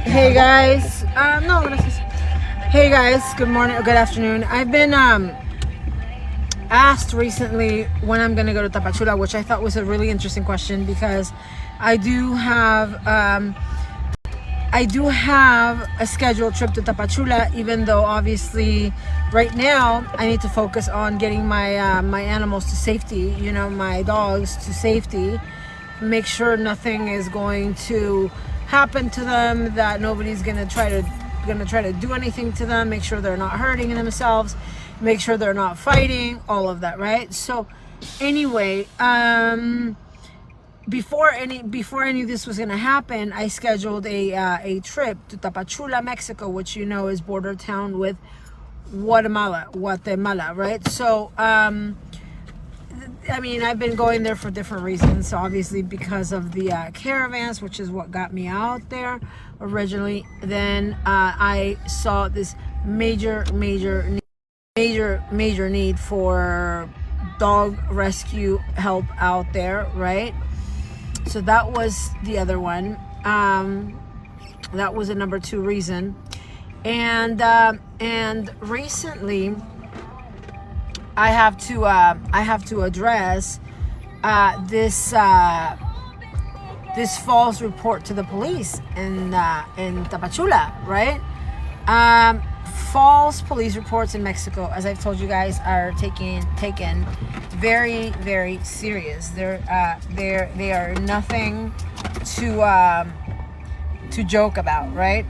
Hey guys, no, gracias. Hey guys, good morning or good afternoon. I've been asked recently when I'm gonna go to Tapachula, which I thought was a really interesting question because I do have a scheduled trip to Tapachula, even though obviously right now I need to focus on getting my animals to safety. You know, my dogs to safety. Make sure nothing is going to happen to them. That nobody's gonna try to do anything to them. Make sure they're not hurting themselves. Make sure they're not fighting. All of that, right? So, anyway, before any of this was gonna happen, I scheduled a trip to Tapachula, Mexico, which you know is border town with Guatemala, right? So, I mean, I've been going there for different reasons. So obviously because of the caravans, which is what got me out there originally. Then I saw this major need for dog rescue help out there, right? So that was the other one. That was a number 2 reason. And recently I have to address this false report to the police in Tapachula, right? False police reports in Mexico, as I've told you guys, are taken very, very serious. They are nothing to joke about, right?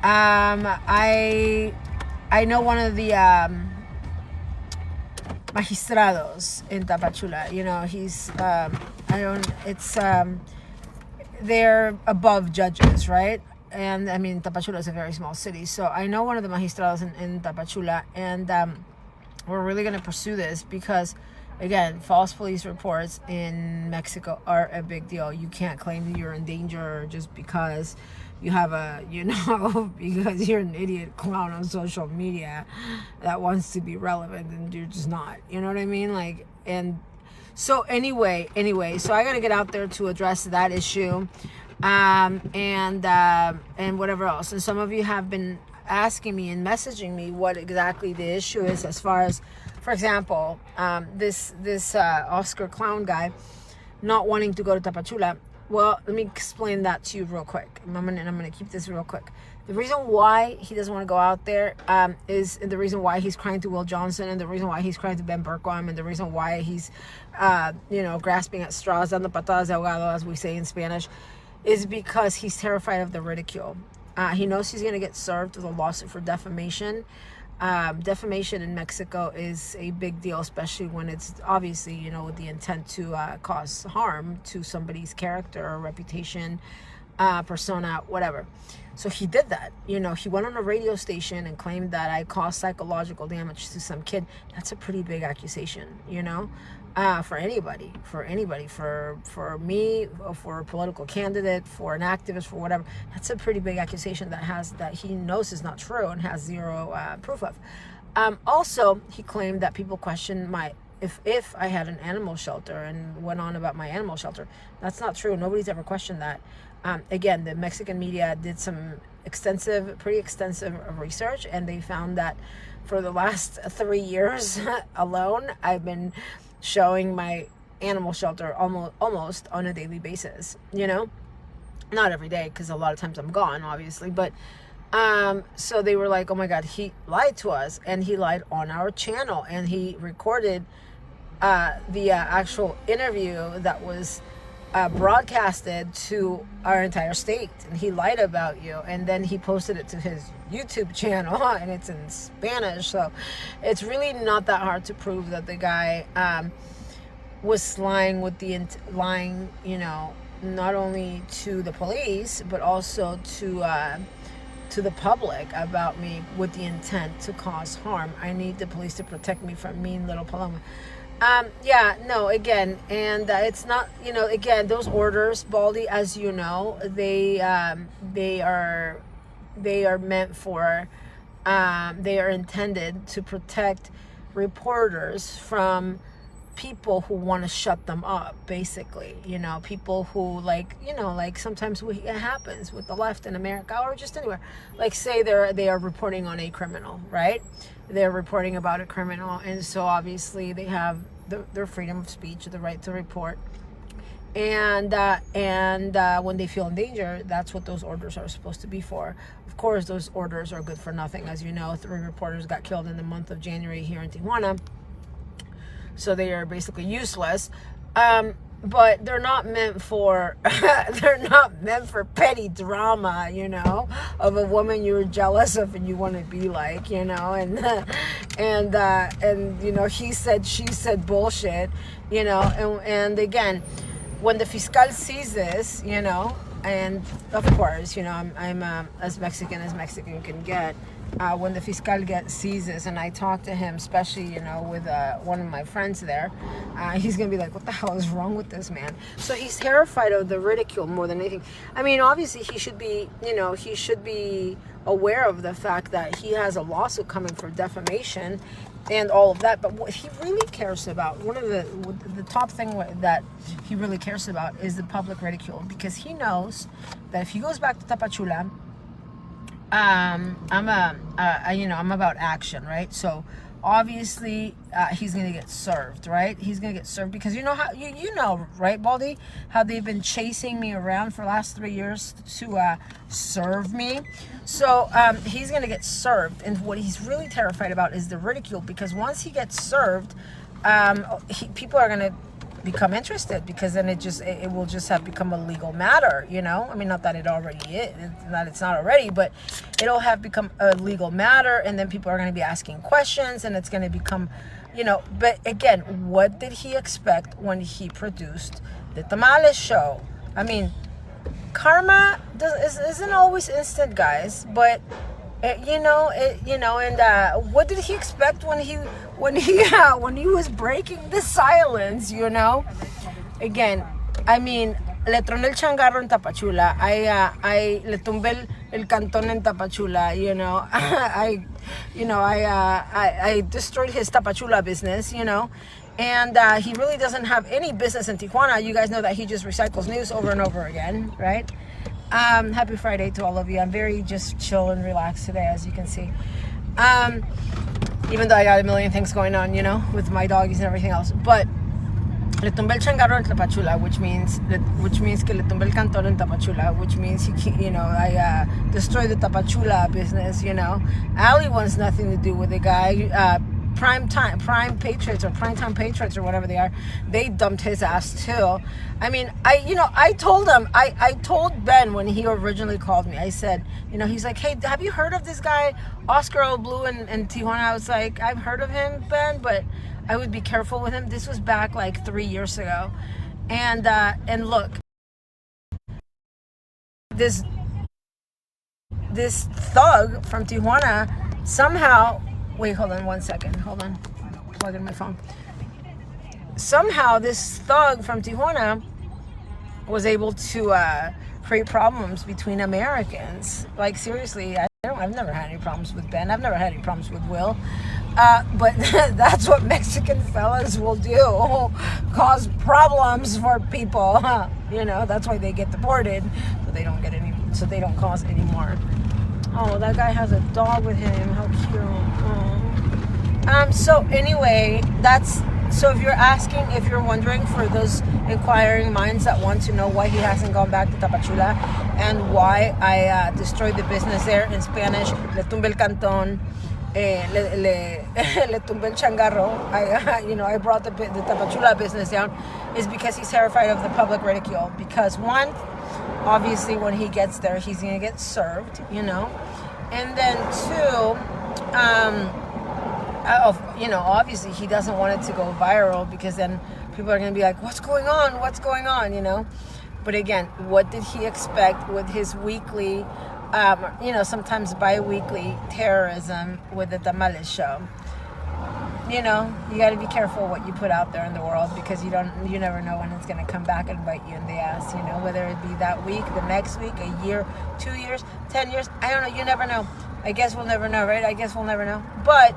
I know one of the magistrados in Tapachula. You know, he's they're above judges, right? And I mean, Tapachula is a very small city, so I know one of the magistrados in Tapachula, and we're really going to pursue this because, again, false police reports in Mexico are a big deal. You can't claim that you're in danger just because you have because you're an idiot clown on social media that wants to be relevant, and you're just not. You know what I mean? Like, and so anyway, so I got to get out there to address that issue, and whatever else. And some of you have been asking me and messaging me what exactly the issue is, as far as, for example, this Oscar clown guy not wanting to go to Tapachula. Well, let me explain that to you real quick. I'm gonna keep this real quick. The reason why he doesn't want to go out there is the reason why he's crying to Will Johnson, and the reason why he's crying to Ben Bergquam, and the reason why he's grasping at straws, dando patadas de ahogado, as we say in Spanish, is because he's terrified of the ridicule. He knows he's going to get served with a lawsuit for defamation. Defamation in Mexico is a big deal, especially when it's obviously, with the intent to cause harm to somebody's character or reputation, persona, whatever. So he did that. He went on a radio station and claimed that I caused psychological damage to some kid. That's a pretty big accusation, for anybody, for me, for a political candidate, for an activist, for whatever. That's a pretty big accusation that he knows is not true and has zero proof of. Also, he claimed that people questioned if I had an animal shelter and went on about my animal shelter. That's not true. Nobody's ever questioned that. Again, the Mexican media did some pretty extensive research, and they found that for the last 3 years alone, I've been showing my animal shelter almost on a daily basis. Not every day, because a lot of times I'm gone, obviously, but so they were like, oh my God, he lied to us, and he lied on our channel, and he recorded the actual interview that was broadcasted to our entire state, and he lied about you, and then he posted it to his YouTube channel, and it's in Spanish, so it's really not that hard to prove that the guy was lying not only to the police but also to the public about me with the intent to cause harm. I need the police to protect me from mean little Paloma. Again, and it's not, again, those orders, Baldy, as you know, they are meant for, they are intended to protect reporters from people who want to shut them up, basically. People who, like, sometimes it happens with the left in America or just anywhere. Like, say they are reporting on a criminal, right? They're reporting about a criminal, and so obviously they have their freedom of speech, the right to report. And when they feel in danger, that's what those orders are supposed to be for. Of course, those orders are good for nothing. As you know, 3 reporters got killed in the month of January here in Tijuana. So they are basically useless. But they're not meant for petty drama, of a woman you were jealous of and you want to be like, and he said, she said bullshit, and again, when the fiscal sees this, and of course, I'm as Mexican can get. When the fiscal sees this, and I talk to him, especially, with one of my friends there, he's going to be like, what the hell is wrong with this man? So he's terrified of the ridicule more than anything. I mean, obviously, he should be aware of the fact that he has a lawsuit coming for defamation and all of that. But what he really cares about, one of the top thing that he really cares about is the public ridicule, because he knows that if he goes back to Tapachula, I'm about action, right? So obviously he's gonna get served, right? He's gonna get served because right, Baldy, how they've been chasing me around for the last 3 years to serve me. So he's gonna get served, and what he's really terrified about is the ridicule, because once he gets served, people are gonna become interested, because then it will just have become a legal matter, I mean, not that it already is, it's not already, but it'll have become a legal matter, and then people are going to be asking questions, and it's going to become, but again, what did he expect when he produced the Tamales show? I mean, karma isn't always instant, guys, but and what did he expect when he was breaking the silence? Again, I mean, le troné el changarro en Tapachula. I le tumbé el cantón en Tapachula. I destroyed his Tapachula business. And he really doesn't have any business in Tijuana. You guys know that he just recycles news over and over again, right? Happy Friday to all of you. I'm very just chill and relaxed today, as you can see. Even though I got a million things going on, with my doggies and everything else. But le tumbé el changarro en Tapachula, which means que le tumbé el cantón en Tapachula, which means I destroyed the Tapachula business. Ali wants nothing to do with the guy. Prime Patriots or whatever they are, they dumped his ass too. I mean, I told him, I told Ben when he originally called me, I said, he's like, hey, have you heard of this guy, Oscar O. Blue in Tijuana? I was like, I've heard of him, Ben, but I would be careful with him. This was back like 3 years ago. And look, this thug from Tijuana somehow, wait, hold on 1 second. Hold on. Plug in my phone. Somehow, this thug from Tijuana was able to create problems between Americans. Like, seriously, I've never had any problems with Ben. I've never had any problems with Will. But that's what Mexican fellas will do. Cause problems for people. That's why they get deported. So they don't cause any more. Oh, that guy has a dog with him. How cute. Oh. So anyway, so if you're wondering, for those inquiring minds that want to know why he hasn't gone back to Tapachula and why I destroyed the business there, in Spanish, le tumbé el cantón, le tumbé el changarro, I brought the Tapachula business down, is because he's terrified of the public ridicule. Because one, obviously, when he gets there, he's going to get served, And then two, obviously he doesn't want it to go viral, because then people are going to be like, what's going on? But again, what did he expect with his weekly, sometimes bi-weekly terrorism with the Tamales show? You got to be careful what you put out there in the world, because you never know when it's going to come back and bite you in the ass, whether it be that week, the next week, a year, 2 years, 10 years, I don't know, you never know. I guess we'll never know, right? I guess we'll never know. But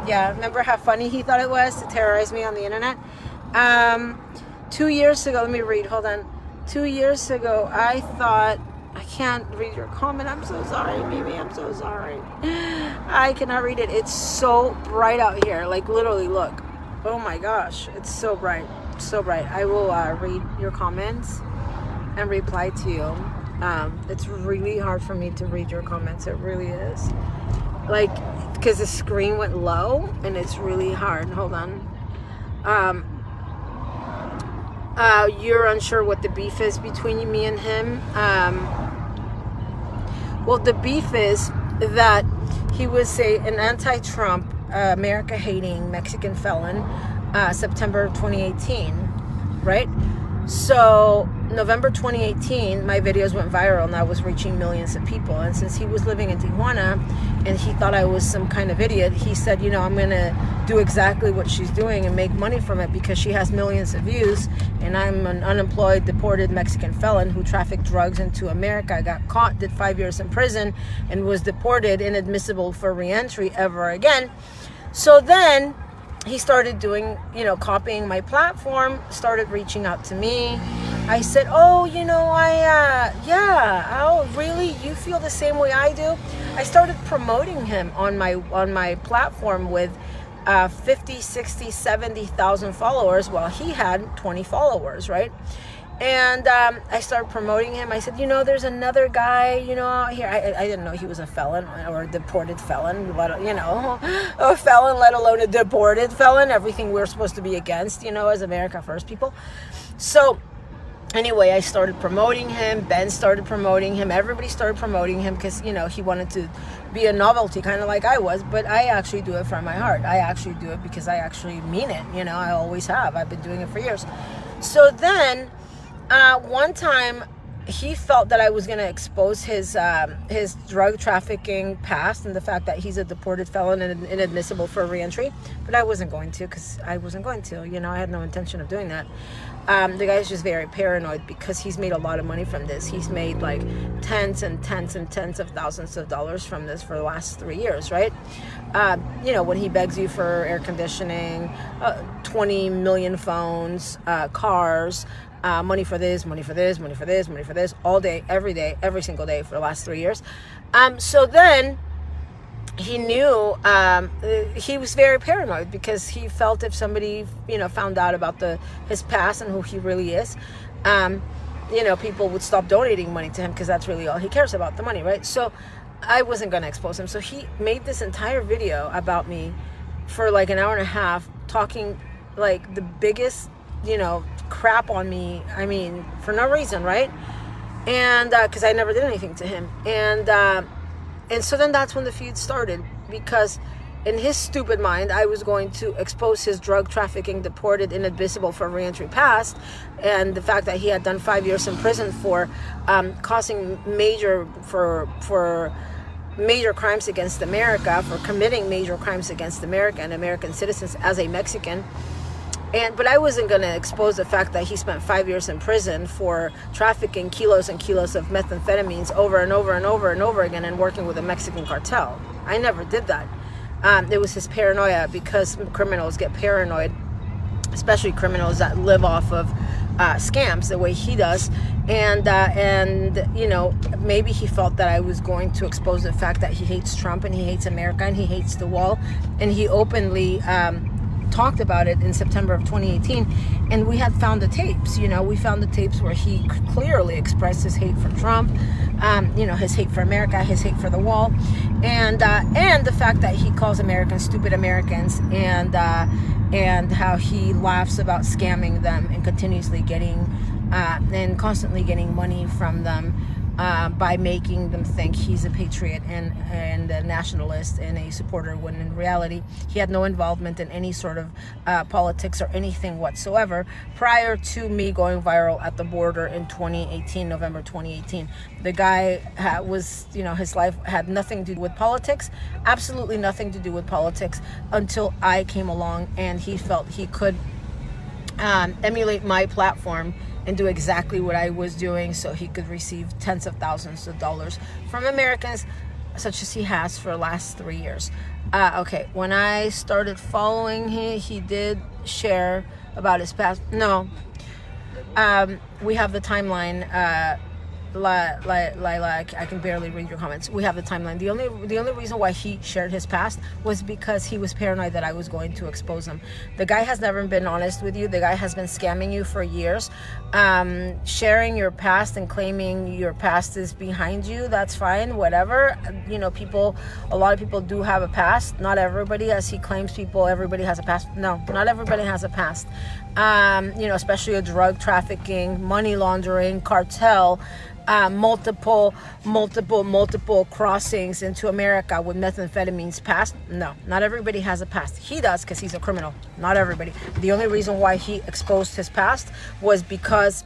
yeah, remember how funny he thought it was to terrorize me on the internet? 2 years ago, let me read, hold on. 2 years ago, I thought, I can't read your comment. I'm so sorry, Mimi. I'm so sorry. I cannot read it. It's so bright out here. Like, literally, look. Oh my gosh. It's so bright. So bright. I will read your comments and reply to you. It's really hard for me to read your comments. It really is. Like, because the screen went low and it's really hard. Hold on. You're unsure what the beef is between me and him. Well, the beef is that he was an anti-Trump, America-hating Mexican felon, September 2018, right? So November 2018, my videos went viral and I was reaching millions of people. And since he was living in Tijuana and he thought I was some kind of idiot, he said, you know, I'm going to do exactly what she's doing and make money from it because she has millions of views. And I'm an unemployed, deported Mexican felon who trafficked drugs into America. I got caught, did 5 years in prison, and was deported, inadmissible for reentry ever again. So then he started doing, you know, copying my platform, started reaching out to me. I said, oh, you know, oh, really? You feel the same way I do? I started promoting him on my platform with 50, 60, 70,000 followers while he had 20 followers, right? And I started promoting him. I said, you know, there's another guy, you know, here. I didn't know he was a felon or a deported felon, you know, a felon, let alone a deported felon. Everything we're supposed to be against, you know, as America First people. So anyway, I started promoting him. Ben started promoting him. Everybody started promoting him because, you know, he wanted to be a novelty, kind of like I was. But I actually do it from my heart. I actually do it because I actually mean it. You know, I always have. I've been doing it for years. So then one time he felt that I was going to expose his drug trafficking past and the fact that he's a deported felon and inadmissible for reentry. But I wasn't going to, because I wasn't going to. You know, I had no intention of doing that. The guy's just very paranoid because he's made a lot of money from this. He's made like tens and tens and tens of thousands of dollars from this for the last 3 years, right? You know, when he begs you for air conditioning, 20 million phones, cars, money for this, money for this, money for this, money for this, all day, every single day for the last 3 years. So then he knew, he was very paranoid because he felt if somebody, you know, found out about his past and who he really is, you know, people would stop donating money to him because that's really all he cares about, the money, right? So I wasn't going to expose him. So he made this entire video about me for like an hour and a half, talking like the biggest, you know, crap on me. I mean, for no reason, right? And because I never did anything to him. And so then that's when the feud started, because in his stupid mind, I was going to expose his drug trafficking, deported, inadmissible for reentry past, and the fact that he had done 5 years in prison for causing major crimes against America, for committing major crimes against America and American citizens as a Mexican. But I wasn't going to expose the fact that he spent 5 years in prison for trafficking kilos and kilos of methamphetamines over and over and over and over again and working with a Mexican cartel. I never did that. It was his paranoia, because criminals get paranoid, especially criminals that live off of scams the way he does. And you know, maybe he felt that I was going to expose the fact that he hates Trump and he hates America and he hates the wall. And he openly talked about it in September of 2018, and we had found the tapes. You know, we found the tapes where he clearly expressed his hate for Trump, you know, his hate for America, his hate for the wall, and the fact that he calls Americans stupid Americans, and how he laughs about scamming them and continuously getting and constantly getting money from them by making them think he's a patriot and a nationalist and a supporter, when in reality he had no involvement in any sort of politics or anything whatsoever prior to me going viral at the border in 2018, November 2018. The guy was, you know, his life had nothing to do with politics, absolutely nothing to do with politics, until I came along and he felt he could emulate my platform and do exactly what I was doing, so he could receive tens of thousands of dollars from Americans, such as he has for the last 3 years. Okay, when I started following him, he did share about his past. No, we have the timeline. Like I can barely read your comments. We have the timeline. The only reason why he shared his past was because he was paranoid that I was going to expose him. The guy has never been honest with you. The guy has been scamming you for years. Sharing your past and claiming your past is behind you, that's fine, whatever. You know, a lot of people do have a past. Not everybody, as he claims everybody has a past. No, not everybody has a past. You know, especially a drug trafficking, money laundering, cartel, multiple crossings into America with methamphetamines past. No, not everybody has a past. He does, because he's a criminal. Not everybody. The only reason why he exposed his past was because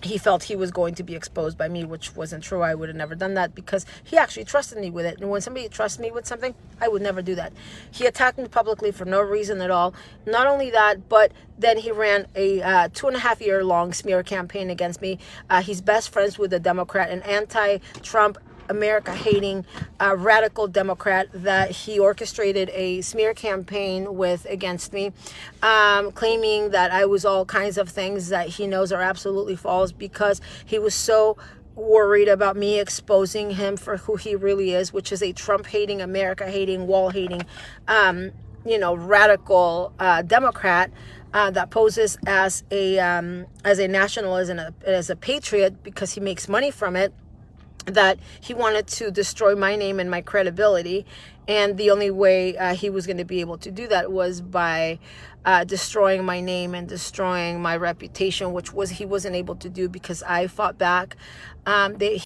he felt he was going to be exposed by me, which wasn't true. I would have never done that, because he actually trusted me with it. And when somebody trusts me with something, I would never do that. He attacked me publicly for no reason at all. Not only that, but then he ran a 2.5 year long smear campaign against me. He's best friends with a Democrat, an anti-Trump, America-hating radical Democrat that he orchestrated a smear campaign with against me, claiming that I was all kinds of things that he knows are absolutely false, because he was so worried about me exposing him for who he really is, which is a Trump-hating, America-hating, wall-hating, radical Democrat that poses as a nationalist and as a patriot, because he makes money from it. That he wanted to destroy my name and my credibility, and the only way he was going to be able to do that was by destroying my name and destroying my reputation, which he wasn't able to do, because I fought back.